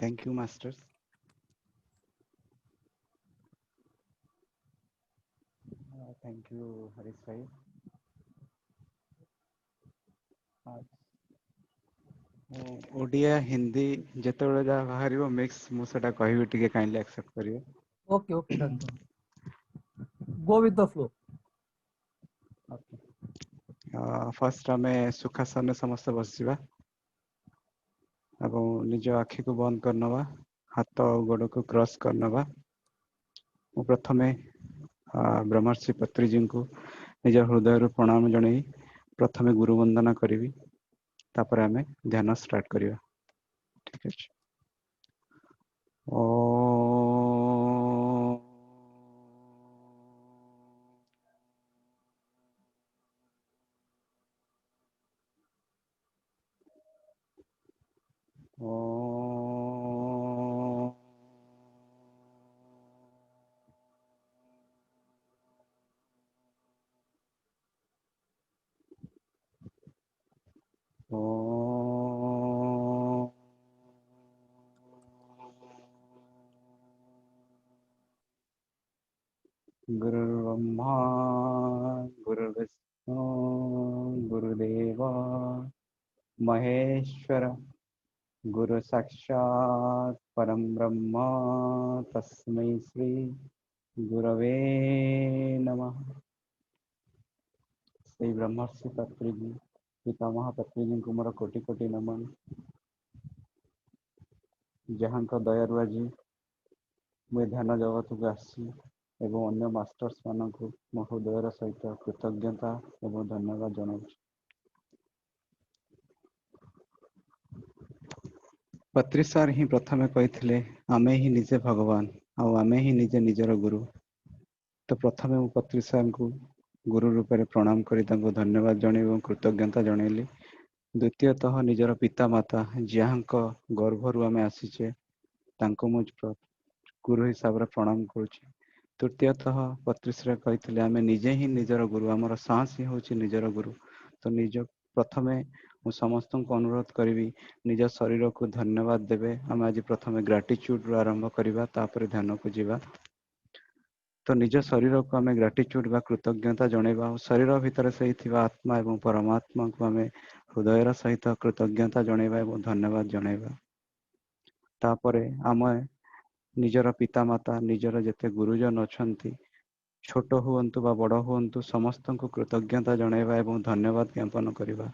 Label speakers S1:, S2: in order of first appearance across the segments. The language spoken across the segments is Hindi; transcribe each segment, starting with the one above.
S1: Thank you, masters. Thank you, Harish bhai. Odia Hindi ଯେତେବେଳେ ଯାହା ବାହାରିବ ମିକ୍ସ ମୁଁ ସେଟା କହିବି, ଟିକେ କାଇଣ୍ଡଲି ଆକ୍ସେପ୍ଟ କରିବେ।
S2: Okay, okay, done, done. Go with the flow.
S1: First ଆମେ ସୁଖାସନରେ ସମସ୍ତେ ବସିବା ଏବଂ ନିଜ ଆଖିକୁ ବନ୍ଦ କରିନେବା, ହାତ ଆଉ ଗୋଡ଼କୁ କ୍ରସ୍ କରିନେବା। ମୁଁ ପ୍ରଥମେ ବ୍ରହ୍ମର୍ଷି ପତ୍ରିଜୀଙ୍କୁ ନିଜ ହୃଦୟରୁ ପ୍ରଣାମ ଜଣାଇ ପ୍ରଥମେ ଗୁରୁ ବନ୍ଦନା କରିବି, ତାପରେ ଆମେ ଧ୍ୟାନ ଷ୍ଟାର୍ଟ କରିବା। ଠିକ ଅଛି। गुरुर्ब्रह्मा गुरुर्विष्णु गुरुदेव महेश्वर गुरु साक्षात् परम ब्रह्म तस्मै श्री गुरवे नमः। श्री ब्रह्मर्षि पत्रिजी पितामह पत्रिजी को मोर कोटि कोटि नमन। जहाँ दयारु आज मुझे ध्यान जगत को आसी एवं अन्य मास्टर्स मानक मो हृदयर सहित कृतज्ञता एवं धन्यवाद जनाऊँ। पत्री सार ही प्रथमे कही आमे ही निजे भगवान आउ आमे ही निजे निजर गुरु। तो प्रथमे मु पत्री सार को गुरु रूप में प्रणाम करी धन्यवाद जन और कृतज्ञता जनइली। द्वितीयतः निजर पिता माता जहाँ गर्भर आम आसीचे मु गुरु हिसाब से प्रणाम करुचे। तृतीयतः पत्रीश्री कही आम निजे ही निजर गुरु, आमर सांस ही हूँ निजर गुरु। तो निज प्रथमे मु समस्त को अनुरोध करी निज शरीर को धन्यवाद देवे। आम आज प्रथमे ग्राटिट्यूड आरंभ करवा, तापर ध्यान को जीवा। तो निज शरीर को आम ग्राटिट्यूड बा कृतज्ञता जनइबा। शरीर भितर से आत्मा एवं परमात्मा को आम हृदयर सहित कृतज्ञता जनइबा एवं धन्यवाद जनइबा। तापरे आम निजर पिता माता निजर जेते गुरुजन अच्छा छोट हुंतु बा बड़ हुंतु समस्त को कृतज्ञता जनइबा एवं धन्यवाद ज्ञापन करवा।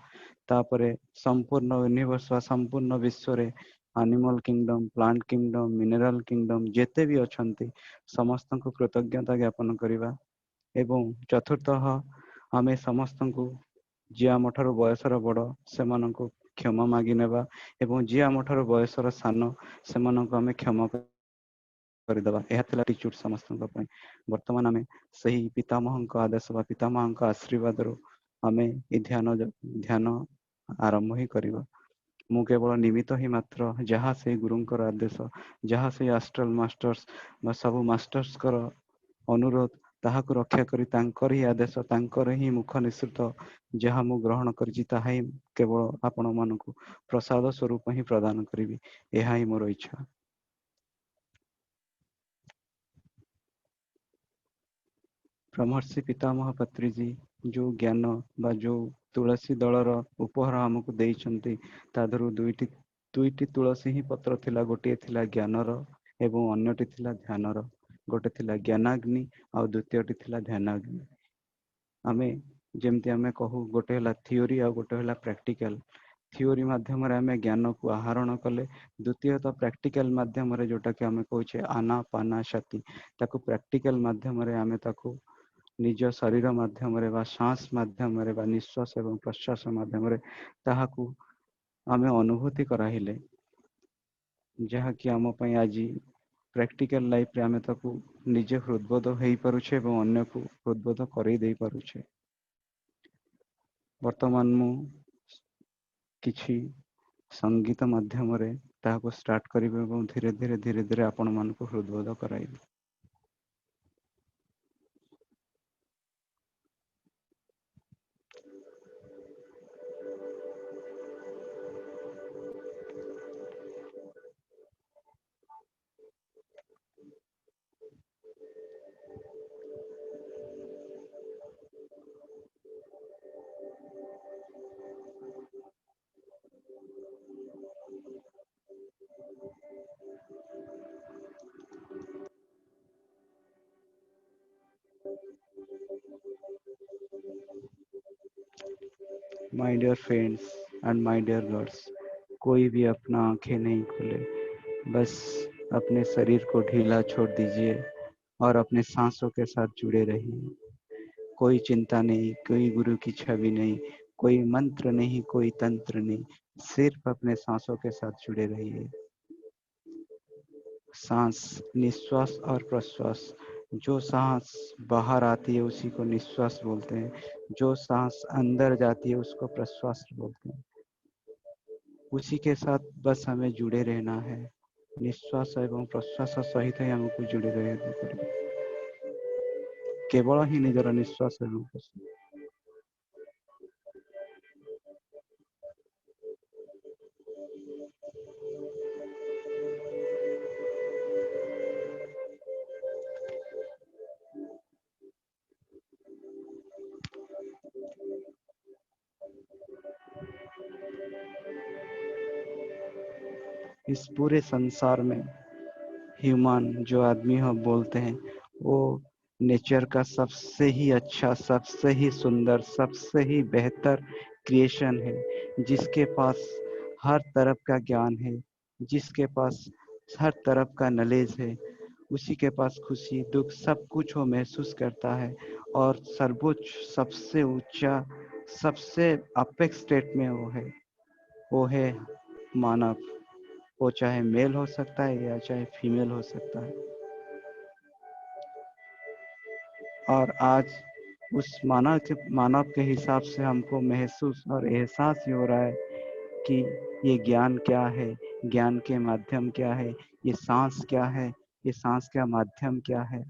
S1: तापरे संपूर्ण यूनिवर्स व संपूर्ण विश्व रे animal kingdom, plant kingdom, mineral kingdom जेते भी अच्छा समस्त को कृतज्ञता ज्ञापन करवा। एवं चतुर्थः आमे समस्त को जी आम ठार बयसर बड़ से क्षमा मागी नेबा एवं जी आम ठार बयसर सान से आम क्षमा करदेवा। यह एटीट्यूड समस्त बर्तमान आम सही पितामह आदेश बा पितामह आशीर्वाद आम ध्यान आरंभ ही करवा। मु केवल निमित्त ही मात्र, जहाँ से गुरुंकर आदेश, जहाँ से एस्ट्रल मास्टर्स सब मास्टर्स कर अनुरोध ताहाको रक्षा करी तांकर ही आदेश तांकर ही मुख निसृत जहाँ मु ग्रहण करिछि ताहा ही केवल आपण मानकु प्रसाद स्वरूप ही प्रदान करिवि। यह ही मोर इच्छा। ब्रह्मर्षि पितामह पत्रीजी जो ज्ञान बा जो तुलसी दलर उपहार आमको देइछन्ति ता धरु दुईटी तुलसी ही पत्र थिला। गोटे थिला ज्ञानर एवं अन्यटी थिला ध्यानर। गोटे थिला ज्ञानाग्नि और द्वितीयटी थिला ध्यानाग्नि। आमे जेमती आमे कहू गोटे हला थियोरी और गोटे हला प्रैक्टिकल। थियोरी माध्यम आमे ज्ञान को आहरण कले, द्वितीयतः प्रैक्टिकल माध्यम जोटा कि आमे कहूचे आनापाना सती ताको प्रैक्टिकल माध्यम आमे ताको निज शरीर माध्यम रे बा सांस माध्यम रे बा निश्वास एवं प्रश्वास माध्यम रे ताहाकू आमे अनुभूति कराहिले, जहा कि आम पई आज प्रैक्टिकल लाइफ रे आमे ताकू निजे हृदबोध हेई पारुछे एवं अन्य को हृदबोध करई देई पारुछे। वर्तमान मु किछि संगीत माध्यम रे ताहाको स्टार्ट करिबे एवं धीरे धीरे धीरे धीरे आपण मानको हृदबोध कराइबे। My dear friends and my dear girls, कोई भी अपना आंखें नहीं खोले, बस अपने शरीर को ढीला छोड़ दीजिए और अपने सांसों के साथ जुड़े रहिए। कोई चिंता नहीं, कोई गुरु की छवि नहीं, कोई मंत्र नहीं, कोई तंत्र नहीं, सिर्फ अपने सांसों के साथ जुड़े रहिए। सांस, निश्वास और प्रश्वास। जो सांस बाहर आती है उसी को निश्वास बोलते हैं, जो सांस अंदर जाती है उसको प्रश्वास बोलते हैं। उसी के साथ बस हमें जुड़े रहना है। निଶ୍ୱାସ ଏବଂ ପ୍ରଶ୍ୱାସ ସହିତ ହିଁ ଆମକୁ ଯୋଡ଼ି ରହିବାକୁ ପଡ଼ିବ। କେବଳ ହିଁ ନିଜର ନିଶ୍ୱାସ ଏବଂ ପ୍ରଶ୍ୱାସ। इस पूरे संसार में ह्यूमन जो आदमी हम बोलते हैं वो नेचर का सबसे ही अच्छा, सबसे ही सुंदर, सबसे ही बेहतर क्रिएशन है, जिसके पास हर तरफ का ज्ञान है, जिसके पास हर तरफ का नॉलेज है। उसी के पास खुशी दुख सब कुछ वो महसूस करता है और सर्वोच्च, सबसे ऊंचा, सबसे अपेक्स स्टेट में वो है मानव। वो चाहे मेल हो सकता है या चाहे फीमेल हो सकता है। और आज उस मानव के हिसाब से हमको महसूस और एहसास ही हो रहा है कि ये ज्ञान क्या है, ज्ञान के माध्यम क्या है, ये सांस क्या है, ये सांस का माध्यम क्या है,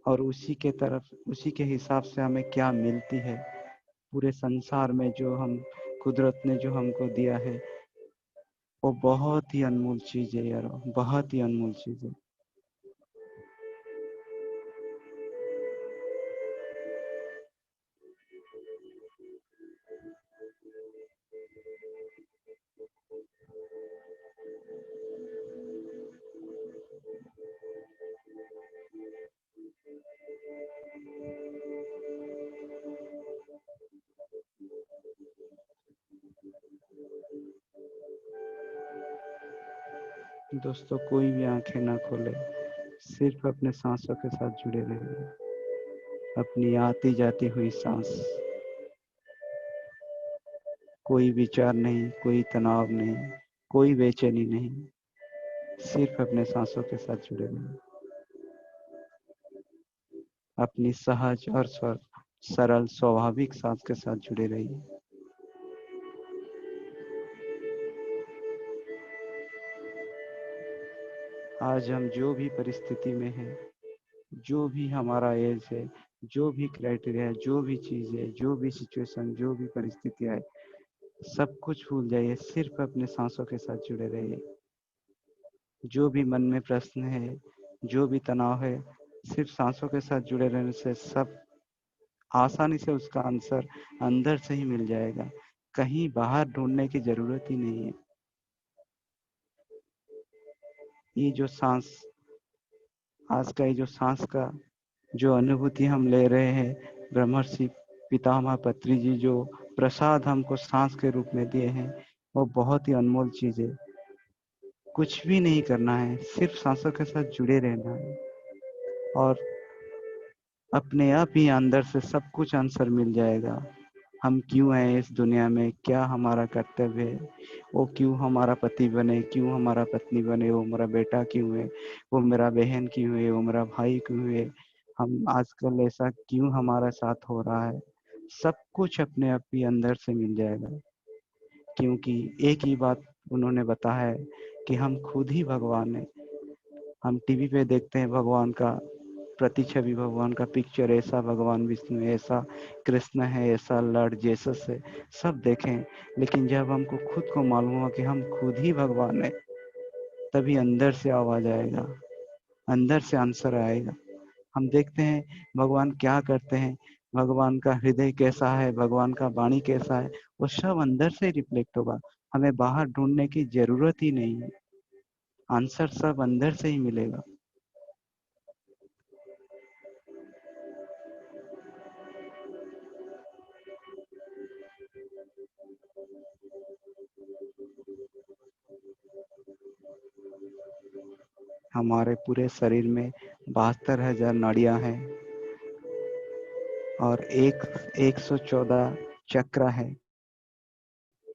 S1: और उसी के हिसाब से हमें क्या मिलती है। पूरे संसार में जो हम कुदरत ने जो हमको दिया है वो बहुत ही अनमोल चीज है यार, बहुत ही अनमोल चीज है। दोस्तों, कोई भी आंखें ना खोले, सिर्फ अपने सांसों के साथ जुड़े रहिए। अपनी आती जाती हुई सांस, कोई विचार नहीं, कोई तनाव नहीं, कोई बेचैनी नहीं, सिर्फ अपने सांसों के साथ जुड़े रहिए। अपनी सहज और सरल स्वाभाविक सांस के साथ जुड़े रहिए। आज हम जो भी परिस्थिति में हैं, जो भी हमारा एज है, जो भी क्राइटेरिया है, जो भी चीज है, जो भी सिचुएशन, जो भी परिस्थितियां है, सब कुछ भूल जाइए, सिर्फ अपने सांसों के साथ जुड़े रहिए। जो भी मन में प्रश्न है, जो भी तनाव है, सिर्फ सांसों के साथ जुड़े रहने से सब आसानी से उसका आंसर अंदर से ही मिल जाएगा। कहीं बाहर ढूंढने की जरूरत ही नहीं है। ये जो सांस, आज का ये जो सांस का जो अनुभूति हम ले रहे हैं, ब्रह्मर्षि पितामह पत्री जी जो प्रसाद हमको सांस के रूप में दिए हैं, वो बहुत ही अनमोल चीज है। कुछ भी नहीं करना है, सिर्फ सांसों के साथ जुड़े रहना है और अपने आप ही अंदर से सब कुछ आंसर मिल जाएगा। हम क्यों हैं इस दुनिया में, क्या हमारा कर्तव्य है, वो क्यों हमारा पति बने, क्यों हमारा पत्नी बने, वो मेरा बेटा क्यों है, वो मेरा बहन क्यों है, वो मेरा भाई क्यों है, हम आजकल ऐसा क्यों हमारा साथ हो रहा है, सब कुछ अपने आप ही अंदर से मिल जाएगा। क्योंकि एक ही बात उन्होंने बताया है कि हम खुद ही भगवान हैं। हम टीवी पे देखते हैं भगवान का प्रतिछवि, भगवान का पिक्चर, ऐसा भगवान विष्णु, ऐसा कृष्ण है, ऐसा लॉर्ड जेसस है, सब देखें, लेकिन जब हमको खुद को मालूम हुआ कि हम खुद ही भगवान है, तभी अंदर से आवाज आएगा, अंदर से आंसर आएगा। हम देखते हैं भगवान क्या करते हैं, भगवान का हृदय कैसा है, भगवान का वाणी कैसा है, वो सब अंदर से रिफ्लेक्ट होगा। हमें बाहर ढूंढने की जरूरत ही नहीं है, आंसर सब अंदर से ही मिलेगा। हमारे पूरे शरीर में 72,000 नाड़ियां हैं और 114 चक्र है।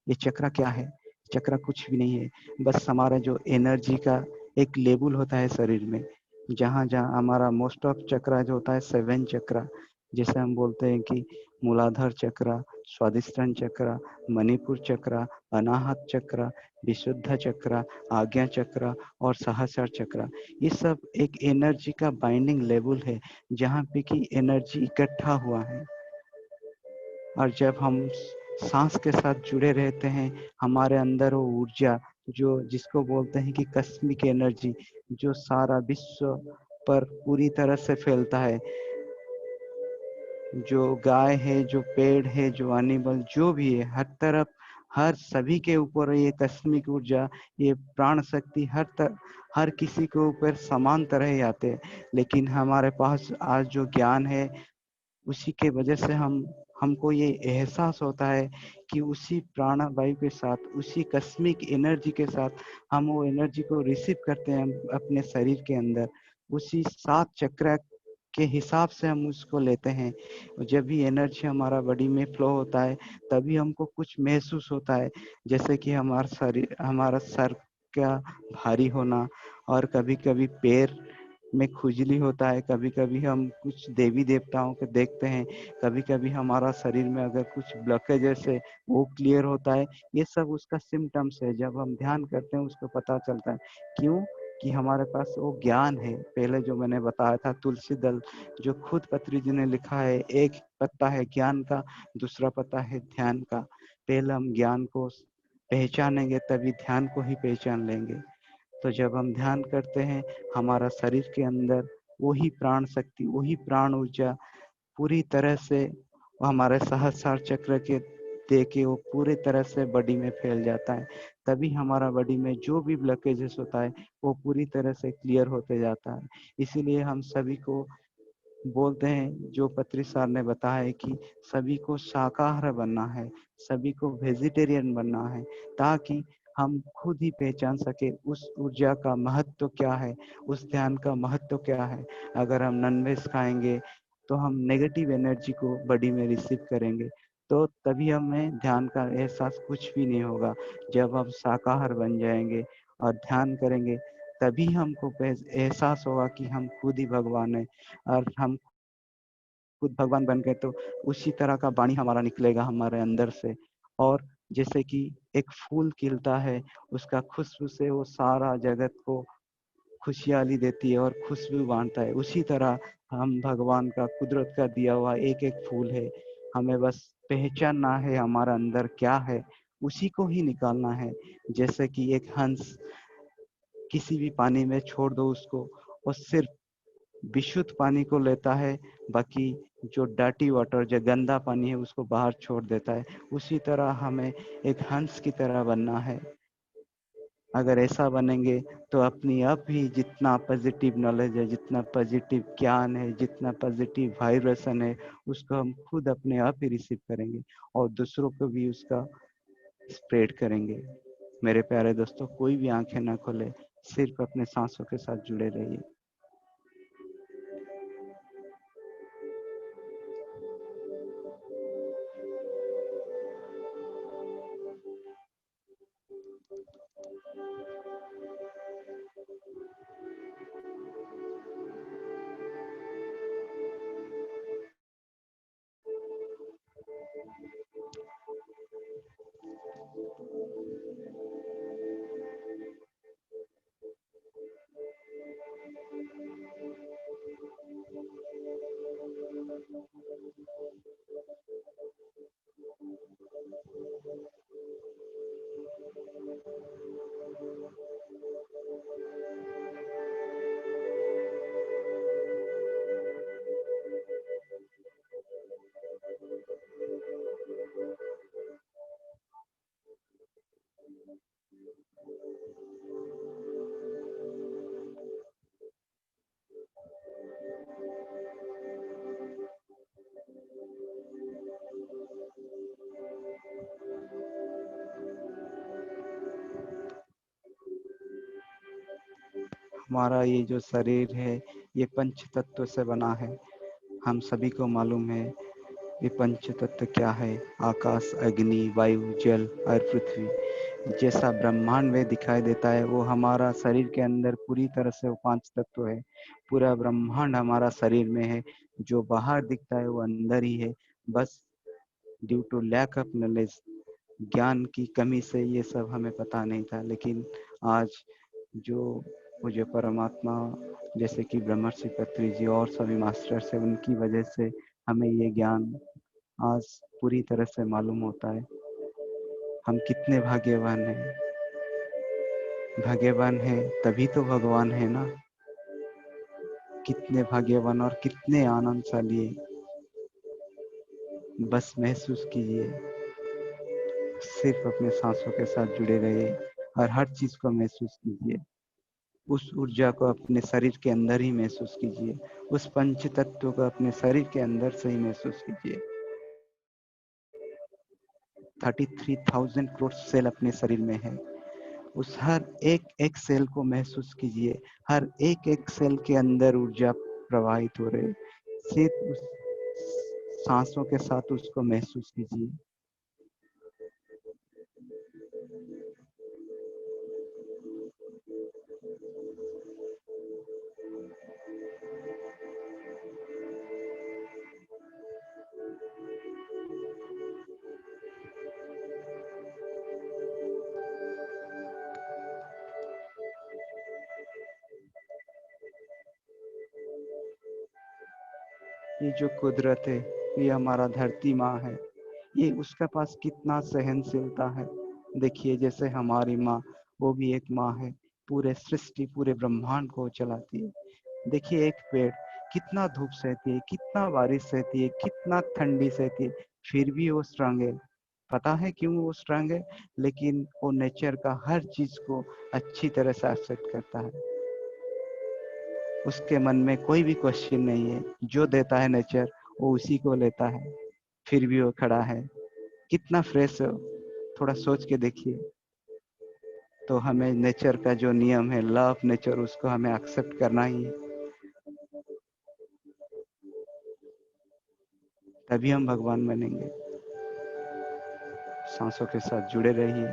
S1: ये चक्र क्या है? चक्र कुछ भी नहीं है, बस हमारा जो एनर्जी का एक लेवल होता है शरीर में। जहाँ जहाँ हमारा मोस्ट ऑफ चक्र जो होता है 7 चक्र, जैसे हम बोलते हैं कि मूलाधार चक्र, स्वादिष्टान चक्र, मणिपुर चक्र, अनाहत चक्र, विशुद्ध चक्र, आज्ञा चक्र और सहस्रार चक्र। ये सब एक एनर्जी का बाइंडिंग लेवल है जहाँ पे कि एनर्जी इकट्ठा हुआ है। और जब हम सांस के साथ जुड़े रहते हैं, हमारे अंदर वो ऊर्जा जो जिसको बोलते हैं कि कस्मिक एनर्जी, जो सारा विश्व पर पूरी तरह से फैलता है। जो गाय है, जो पेड़ है, जो एनिमल जो भी है, हर तरफ हर सभी के ऊपर ये कस्मिक ऊर्जा, ये प्राण शक्ति हर किसी के ऊपर समान तरह ही आते हैं। लेकिन हमारे पास आज जो ज्ञान है, उसी के वजह से हमको ये एहसास होता है कि उसी प्राणवायु के साथ, उसी कस्मिक एनर्जी के साथ हम वो एनर्जी को रिसीव करते हैं अपने शरीर के अंदर। उसी 7 चक्र के हिसाब से हम उसको लेते हैं। जब भी एनर्जी हमारा बॉडी में फ्लो होता है, तभी हमको कुछ महसूस होता है, जैसे कि हमारा सर का भारी होना, और कभी कभी पैर में खुजली होता है। कभी कभी हम कुछ देवी देवताओं को देखते हैं, कभी कभी हमारा शरीर में अगर कुछ ब्लॉकेजेस है वो क्लियर होता है। ये सब उसका सिम्टम्स है। जब हम ध्यान करते हैं उसको पता चलता है। क्यों? कि हमारे पास वो ज्ञान है। पहले जो मैंने बताया था तुलसी दल, जो खुद पत्री जी ने लिखा है, एक पत्ता है ज्ञान का, दूसरा पत्ता है ध्यान का। पहले हम ज्ञान को पहचानेंगे तभी ध्यान को ही पहचान लेंगे। तो जब हम ध्यान करते हैं, हमारा शरीर के अंदर वही प्राण शक्ति, वही प्राण ऊर्जा पूरी तरह से वो हमारे सहस्रार चक्र के दे के वो पूरी तरह से बॉडी में फैल जाता है। तभी हमारा बॉडी में जो भी ब्लॉकेजेस होता है वो पूरी तरह से क्लियर होते जाता है। इसीलिए हम सभी को बोलते हैं, जो पत्री सर ने बताया है कि सभी को शाकाहार बनना है, सभी को वेजिटेरियन बनना है, ताकि हम खुद ही पहचान सके उस ऊर्जा का महत्व क्या है, उस ध्यान का महत्व क्या है। अगर हम नॉनवेज खाएंगे तो हम नेगेटिव एनर्जी को बॉडी में रिसीव करेंगे, तो तभी हमें ध्यान का एहसास कुछ भी नहीं होगा। जब हम शाकाहार बन जाएंगे और ध्यान करेंगे, तभी हमको एहसास होगा कि हम खुद ही भगवान है। और हम खुद भगवान बन गए तो उसी तरह का वाणी हमारा निकलेगा हमारे अंदर से। और जैसे कि एक फूल खिलता है, उसका खुशबू से वो सारा जगत को खुशहाली देती है और खुशबू बांटता है। उसी तरह हम भगवान का, कुदरत का दिया हुआ एक एक फूल है। हमें बस पहचानना है हमारा अंदर क्या है, उसी को ही निकालना है। जैसे कि एक हंस किसी भी पानी में छोड़ दो उसको, और सिर्फ विशुद्ध पानी को लेता है, बाकी जो डर्टी वाटर, जो गंदा पानी है, उसको बाहर छोड़ देता है। उसी तरह हमें एक हंस की तरह बनना है। अगर ऐसा बनेंगे तो अपनी आप ही जितना पॉजिटिव नॉलेज है, जितना पॉजिटिव ज्ञान है, जितना पॉजिटिव वाइब्रेशन है, उसको हम खुद अपने आप ही रिसीव करेंगे और दूसरों को भी उसका स्प्रेड करेंगे। मेरे प्यारे दोस्तों, कोई भी आंखें ना खोले, सिर्फ अपने सांसों के साथ जुड़े रहिए। हमारा ये जो शरीर है ये पंच तत्व से बना है। हम सभी को मालूम है ये पंच तत्व क्या है। आकाश, अग्नि, वायु, जल और पृथ्वी। जैसा ब्रह्मांड में दिखाई देता है वो हमारा शरीर के अंदर पूरी तरह से वो पांच तत्व है। पूरा ब्रह्मांड हमारा शरीर में है। जो बाहर दिखता है वो अंदर ही है। बस due to lack of knowledge, ज्ञान की कमी से ये सब हमें पता नहीं था। लेकिन आज जो मुझे परमात्मा जैसे कि ब्रह्मर्षि पत्री जी और सभी मास्टर्स है उनकी वजह से हमें ये ज्ञान आज पूरी तरह से मालूम होता है। हम कितने भाग्यवान हैं। भाग्यवान है तभी तो भगवान है ना। कितने भाग्यवान और कितने आनंदशाली है। बस महसूस कीजिए, सिर्फ अपने सांसों के साथ जुड़े रहिए और हर चीज को महसूस कीजिए। उस ऊर्जा को अपने शरीर के अंदर ही महसूस कीजिए। उस पंच तत्व को अपने शरीर के अंदर से ही महसूस कीजिए। 33,000 करोड़ सेल अपने शरीर में है। उस हर एक एक सेल को महसूस कीजिए। हर एक एक सेल के अंदर ऊर्जा प्रवाहित हो रही। सिर्फ उस सांसों के साथ उसको महसूस कीजिए। ये जो कुदरत है, ये हमारा धरती माँ है। ये उसके पास कितना सहनशीलता है। देखिए जैसे हमारी माँ, वो भी एक माँ है। पूरे सृष्टि, पूरे ब्रह्मांड को चलाती है। देखिए एक पेड़ कितना धूप सहती है, कितना बारिश सहती है, कितना ठंडी सहती है, फिर भी वो स्ट्रांग है। पता है क्यों वो स्ट्रांग है? लेकिन वो नेचर का हर चीज को अच्छी तरह से एक्सेप्ट करता है। उसके मन में कोई भी क्वेश्चन नहीं है। जो देता है नेचर वो उसी को लेता है। फिर भी वो खड़ा है। कितना फ्रेश हो, थोड़ा सोच के देखिए। तो हमें नेचर का जो नियम है, लॉ ऑफ नेचर, उसको हमें एक्सेप्ट करना ही है। तभी हम भगवान बनेंगे। सांसों के साथ जुड़े रहिए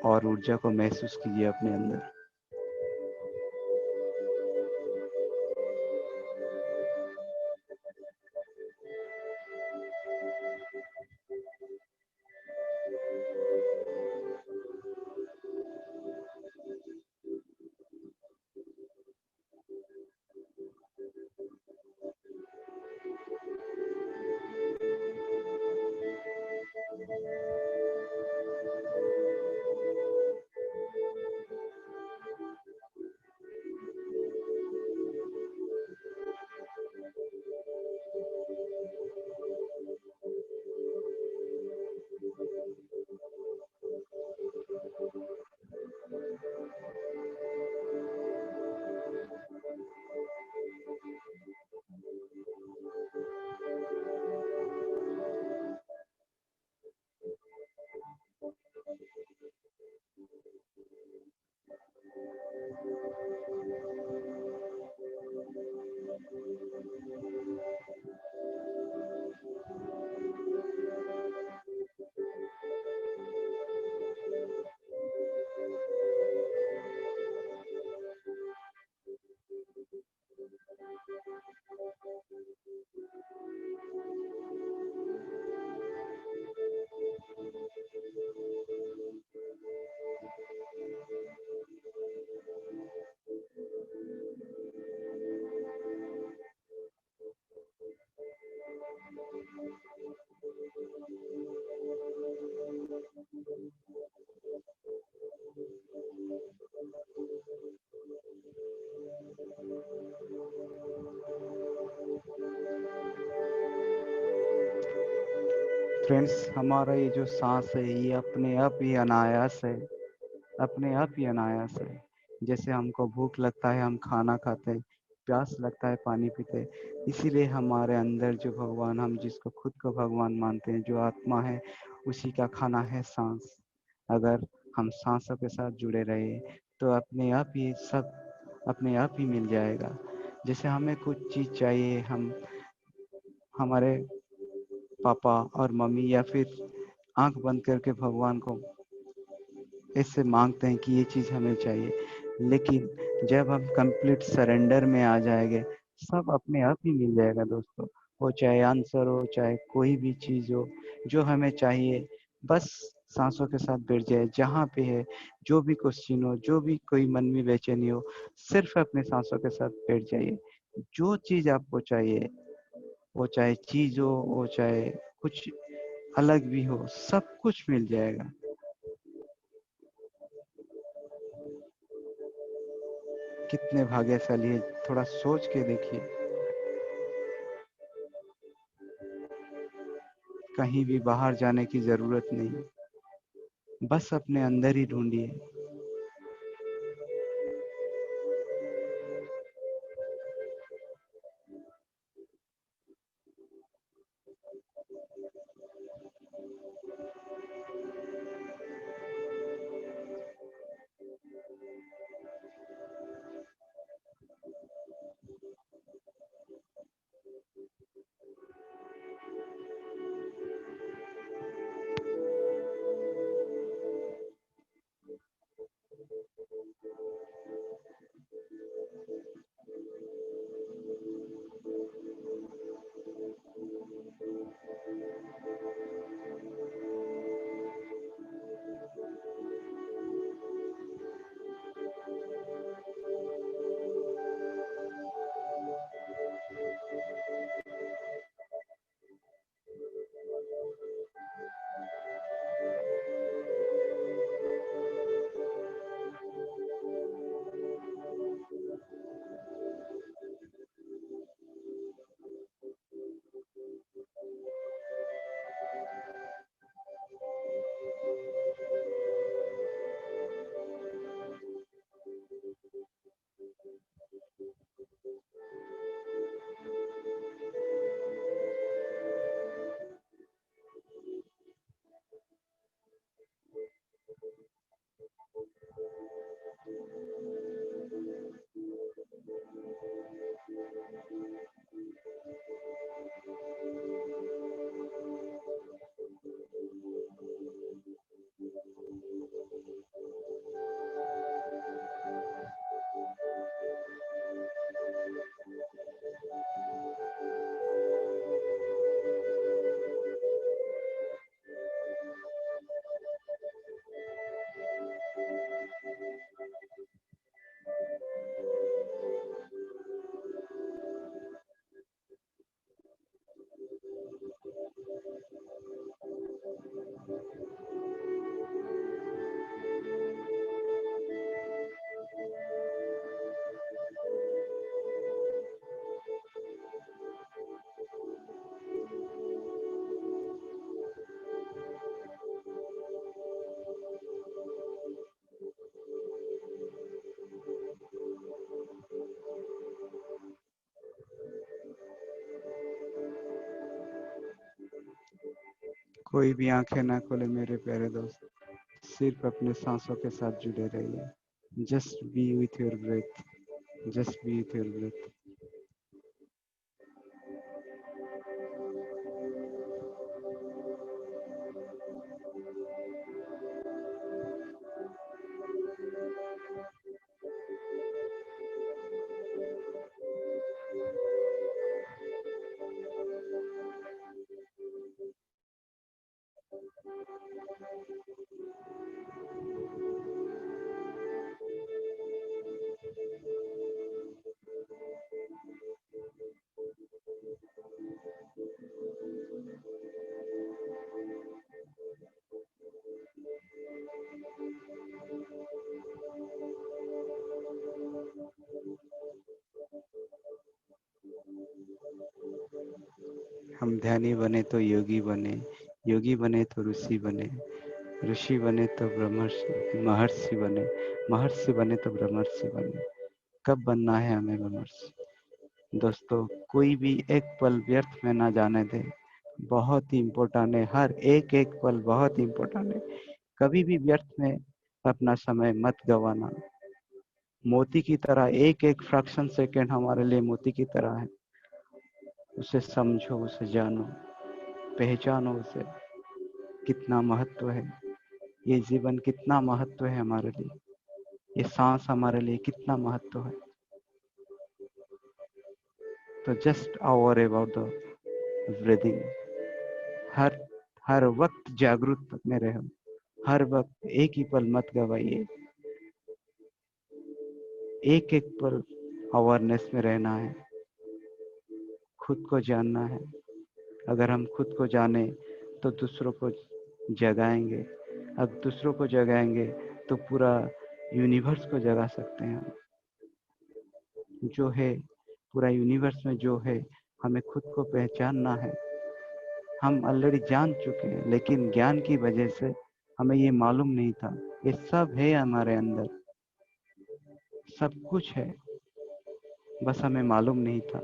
S1: और ऊर्जा को महसूस कीजिए अपने अंदर। फ्रेंड्स, हमारा ये जो सांस है ये अपने आप ही अनायास है। अपने आप ही अनायास है। जैसे हमको भूख लगता है हम खाना खाते हैं, प्यास लगता है पानी पीते हैं। इसीलिए हमारे अंदर जो भगवान, हम जिसको खुद को भगवान मानते हैं, जो आत्मा है, उसी का खाना है सांस। अगर हम सांसों के साथ जुड़े रहे तो अपने आप ही सब अपने आप ही मिल जाएगा। जैसे हमें कुछ चीज़ चाहिए, हम हमारे पापा और मम्मी या फिर आंख बंद करके भगवान को इससे मांगते हैं कि ये चीज़ हमें चाहिए, लेकिन जब हम कंप्लीट सरेंडर में आ जाएंगे, सब अपने आप ही मिल जाएगा दोस्तों। वो चाहे आंसर हो, चाहे कोई भी चीज़ हो, जो हमें चाहिए, बस सांसों के साथ बैठ जाए जहाँ पे है। जो भी क्वेश्चन हो, जो भी कोई मन में बेचैनी हो, सिर्फ अपने सांसों के साथ बैठ जाइए। जो चीज़ आपको चाहिए, वो चाहे चीज़ हो, वो चाहे कुछ अलग भी हो, सब कुछ मिल जाएगा। कितने भाग्यशाली है, थोड़ा सोच के देखिए। कहीं भी बाहर जाने की जरूरत नहीं, बस अपने अंदर ही ढूंढिए। कोई भी आंखें ना खोले मेरे प्यारे दोस्त, सिर्फ अपने सांसों के साथ जुड़े रहिए। Just be with your breath, just be with your breath. हम ध्यानी बने तो योगी बने, योगी बने तो ऋषि बने, ऋषि बने तो ब्रह्मर्षि महर्षि बने, महर्षि बने तो ब्रह्मर्षि बने। कब बनना है हमें ब्रह्मर्षि? दोस्तों, कोई भी एक पल व्यर्थ में ना जाने दे। बहुत ही इम्पोर्टेंट है, हर एक एक पल बहुत ही इम्पोर्टेंट है। कभी भी व्यर्थ में अपना समय मत गवाना। मोती की तरह, एक एक फ्रैक्शन सेकेंड हमारे लिए मोती की तरह है। उसे समझो, उसे जानो, पहचानो उसे। कितना महत्व है ये जीवन, कितना महत्व है हमारे लिए, ये सांस हमारे लिए कितना महत्व है। तो just aware about the breathing. हर हर वक्त जागरूक में रहो, हर वक्त एक ही पल मत गवाइए, एक एक पल अवेयरनेस में रहना है, खुद को जानना है। अगर हम खुद को जाने तो दूसरों को जगाएंगे, अब दूसरों को जगाएंगे तो पूरा यूनिवर्स को जगा सकते हैं। जो है पूरा यूनिवर्स में जो है, हमें खुद को पहचानना है। हम ऑलरेडी जान चुके हैं, लेकिन ज्ञान की वजह से हमें ये मालूम नहीं था। ये सब है हमारे अंदर, सब कुछ है, बस हमें मालूम नहीं था।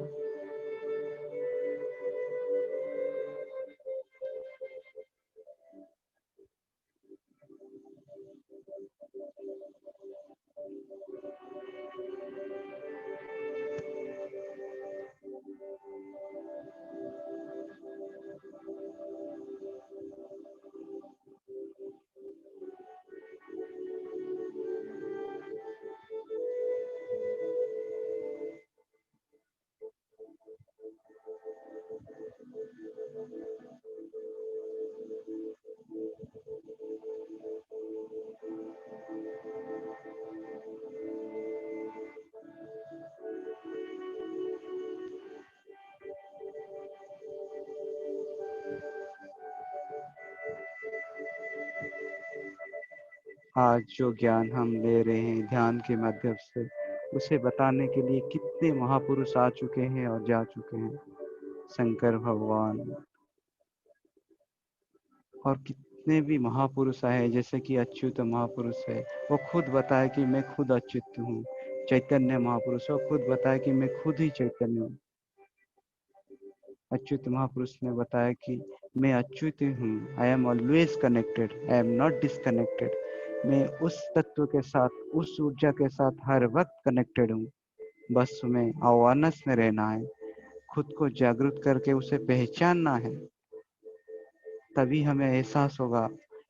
S1: आज जो ज्ञान हम ले रहे हैं ध्यान के माध्यम से, उसे बताने के लिए कितने महापुरुष आ चुके हैं और जा चुके हैं। शंकर भगवान और कितने भी महापुरुष आए, जैसे कि अच्युत महापुरुष है, वो खुद बताया कि मैं खुद अच्युत हूँ। चैतन्य महापुरुष वो खुद बताया कि मैं खुद ही चैतन्य हूँ। अच्युत महापुरुष ने बताया कि मैं अच्युत हूँ, I am always connected, I am not disconnected. मैं उस तत्व के साथ, उस ऊर्जा के साथ हर वक्त कनेक्टेड हूँ। बस हमें अवेयरनेस में रहना है, खुद को जागरूक करके उसे पहचानना है, तभी हमें एहसास होगा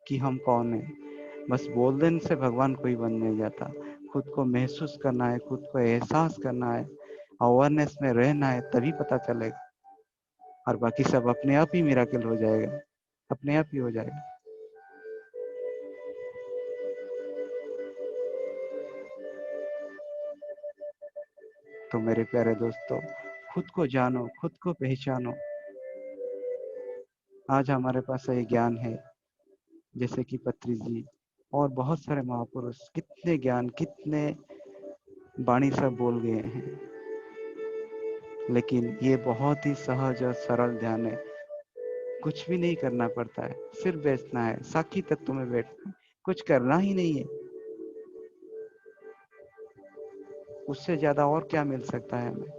S1: कि हम कौन है। बस बोल देने से भगवान कोई बन नहीं जाता, खुद को महसूस करना है, खुद को एहसास करना है, अवेयरनेस में रहना है, तभी पता चलेगा। और बाकी सब अपने आप ही मिराकल हो जाएगा, अपने आप ही हो जाएगा। तो मेरे प्यारे दोस्तों, खुद को जानो, खुद को पहचानो। आज हमारे पास ये ज्ञान है, जैसे कि पत्री जी और बहुत सारे महापुरुष कितने ज्ञान, कितने वाणी सब बोल गए हैं, लेकिन ये बहुत ही सहज और सरल ध्यान है। कुछ भी नहीं करना पड़ता है, सिर्फ बैठना है, साक्षी तत्व में बैठना है, कुछ करना ही नहीं है। उससे ज्यादा और क्या मिल सकता है हमें?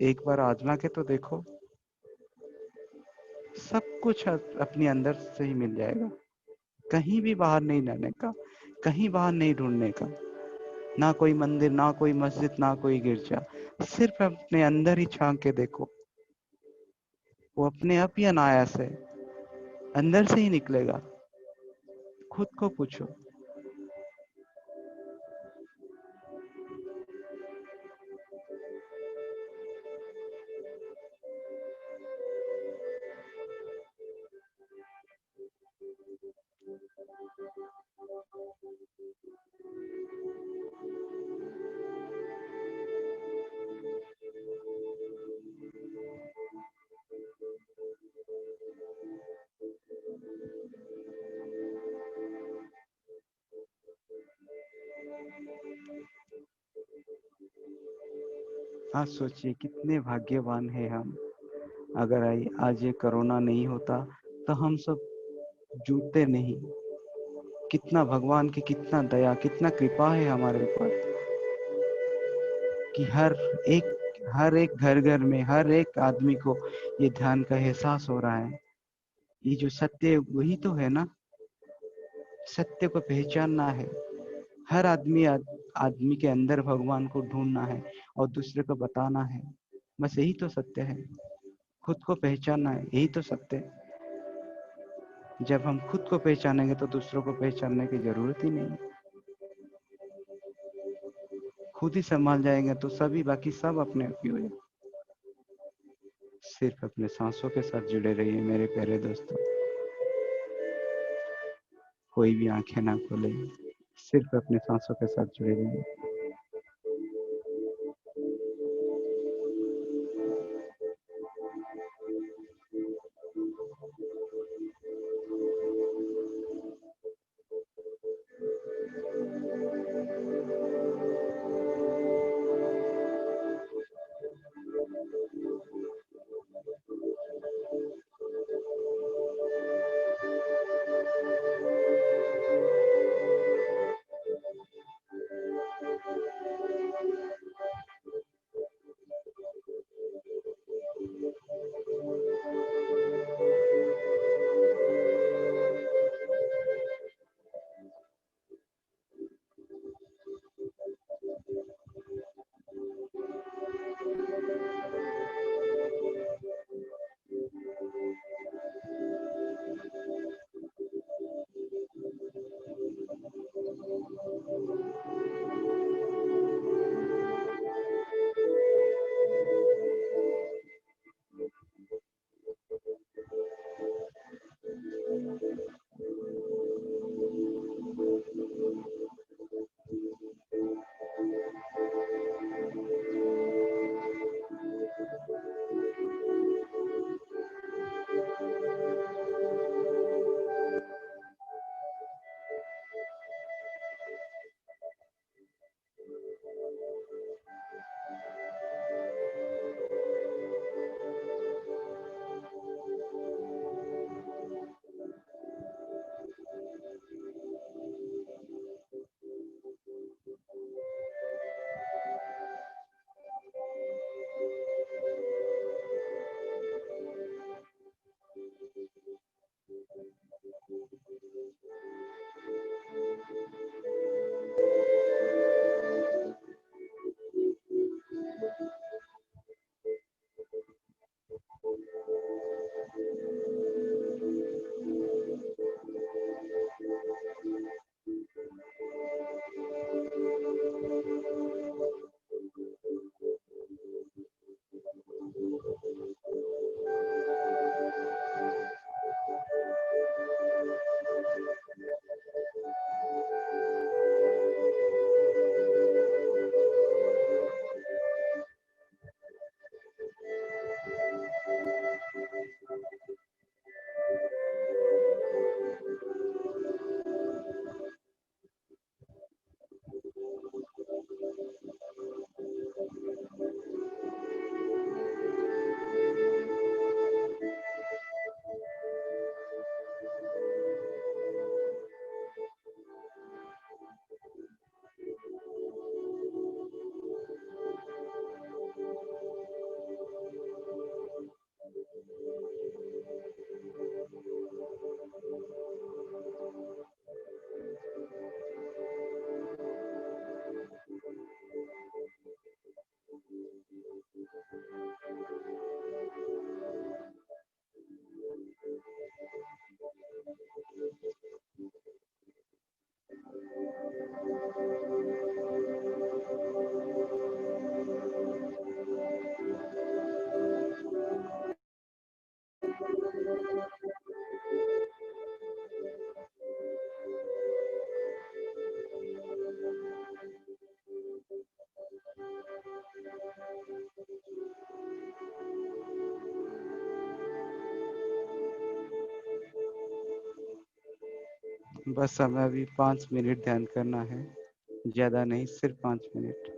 S1: एक बार आजमा के तो देखो, सब कुछ अपने अंदर से ही मिल जाएगा। कहीं भी बाहर नहीं जाने का, कहीं बाहर नहीं ढूंढने का, ना कोई मंदिर, ना कोई मस्जिद, ना कोई गिरजा, सिर्फ अपने अंदर ही झांक के देखो, वो अपने आप ही अनायास है, अंदर से ही निकलेगा। खुद को पूछो। हाँ, सोचिए कितने भाग्यवान है हम। अगर आज ये कोरोना नहीं होता तो हम सब जुटते नहीं। कितना भगवान की कितना दया, कितना कृपा है हमारे ऊपर कि हर एक घर घर में हर एक आदमी को ये ध्यान का एहसास हो रहा है। ये जो सत्य है वही तो है ना, सत्य को पहचानना है। हर आदमी के अंदर भगवान को ढूंढना है और दूसरे को बताना है। बस यही तो सत्य है। खुद को पहचानना है, यही तो सत्य है। जब हम खुद को पहचानेंगे तो दूसरों को पहचानने की जरूरत ही नहीं है। खुद ही संभाल जाएंगे तो सभी बाकी सब अपने आप ही हो जाएंगे। सिर्फ अपने सांसों के साथ जुड़े रहिए मेरे प्यारे दोस्तों। कोई भी आंखें ना खोले, सिर्फ अपने सांसों के साथ जुड़े रहिए। बस हमें अभी 5 मिनट ध्यान करना है, ज्यादा नहीं, सिर्फ 5 मिनट।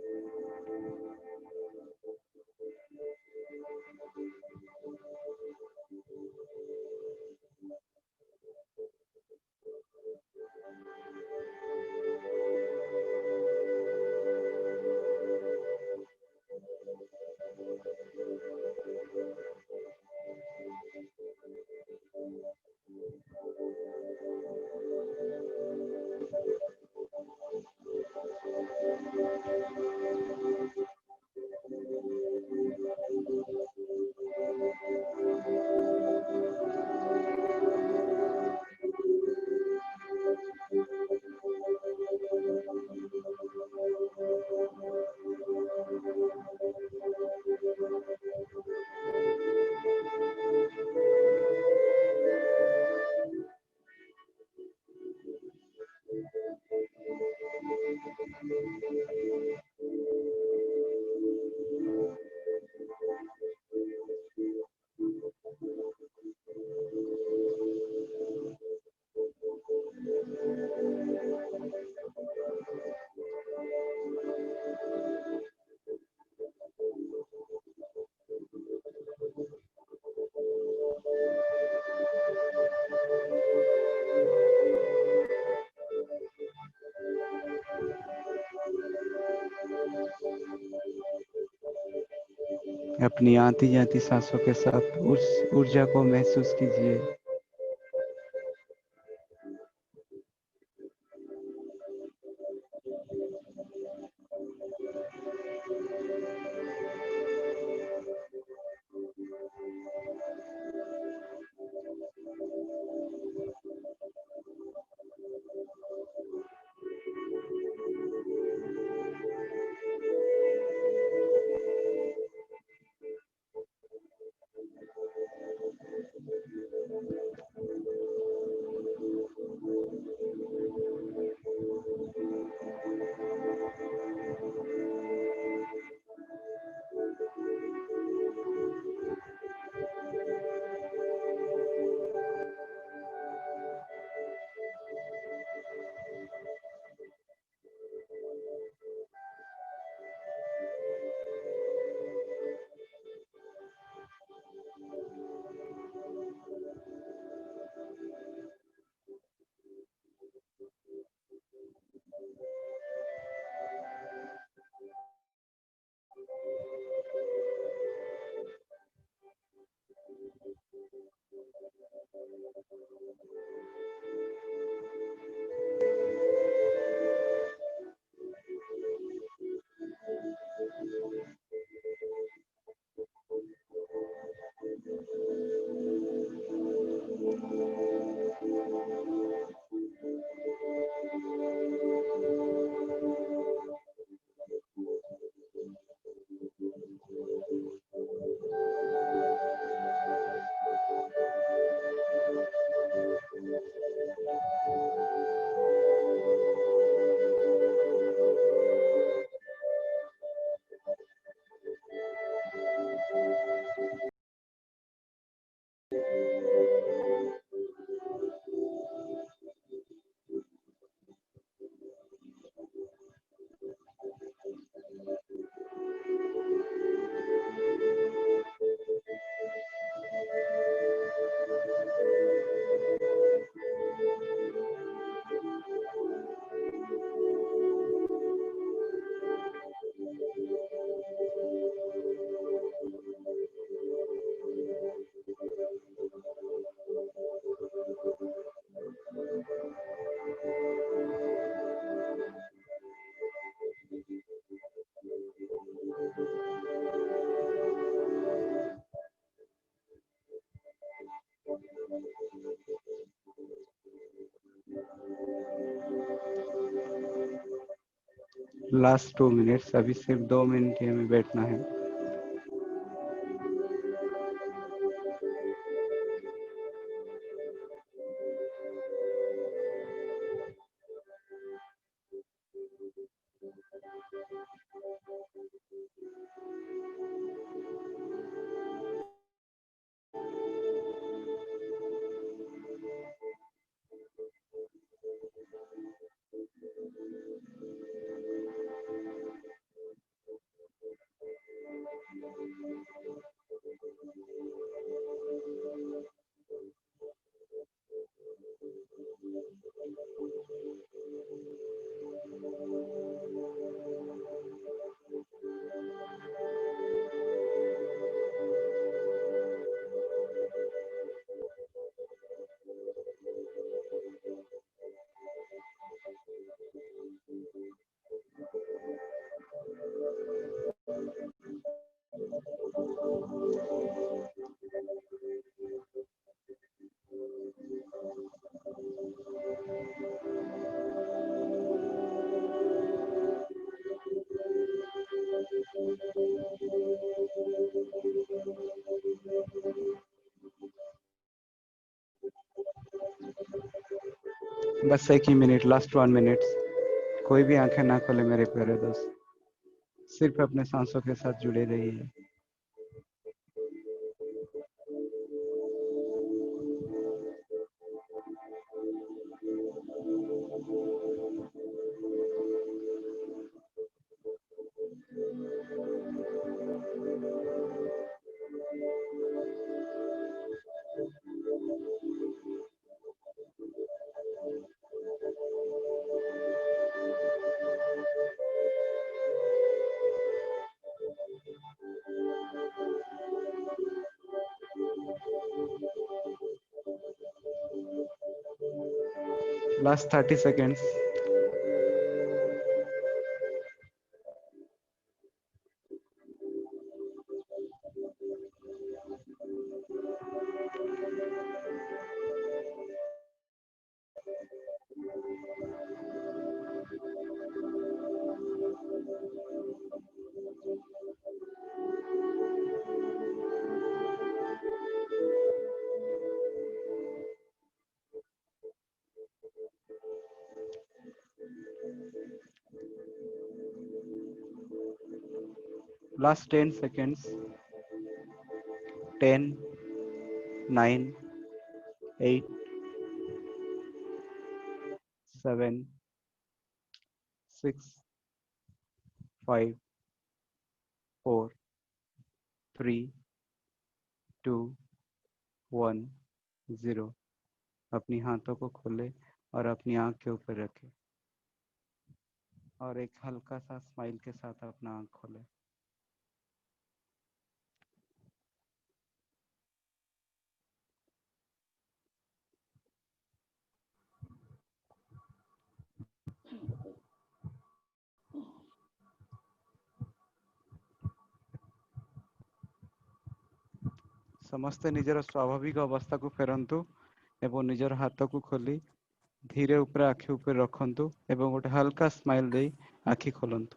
S1: अपनी आती जाती सांसों के साथ उस ऊर्जा को महसूस कीजिए। लास्ट 2 मिनट्स, अभी सिर्फ 2 मिनट ही हमें बैठना है। बस एक ही मिनट, लास्ट 1 मिनट। कोई भी आंखें ना खोले मेरे प्यारे दोस्त, सिर्फ अपने सांसों के साथ जुड़े रहिए। Last 30 seconds. Last 10 seconds. 10, 9, 8, 7, 6, 5, 4, 3, 2, 1, 0। अपनी हाथों को खोले और अपनी आंख के ऊपर रखें और एक हल्का सा स्माइल के साथ अपना आंख खोले। ସମସ୍ତେ ନିଜର ସ୍ୱାଭାବିକ ଅବସ୍ଥାକୁ ଫେରନ୍ତୁ ଏବଂ ନିଜର ହାତକୁ ଖୋଲି ଧୀରେ ଉପରେ ଆଖି ଉପରେ ରଖନ୍ତୁ ଏବଂ ଗୋଟେ ହାଲକା ସ୍ମାଇଲ ଦେଇ ଆଖି ଖୋଲନ୍ତୁ।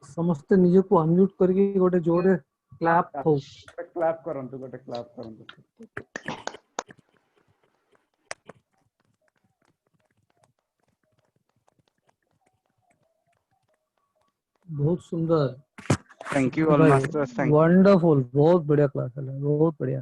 S2: ସମସ୍ତେ ନିଜକୁ ଅନମ୍ୟୁଟ କରିକି ଗୋଟେ ଜୋରରେ କ୍ଲାପ ହଉ।
S1: କ୍ଲାପ କରନ୍ତୁ, ଗୋଟେ କ୍ଲାପ କରନ୍ତୁ।
S2: बहुत सुंदर।
S1: Thank you all masters. Thank you.
S2: Wonderful, बहुत बढ़िया क्लास है, बहुत बढ़िया।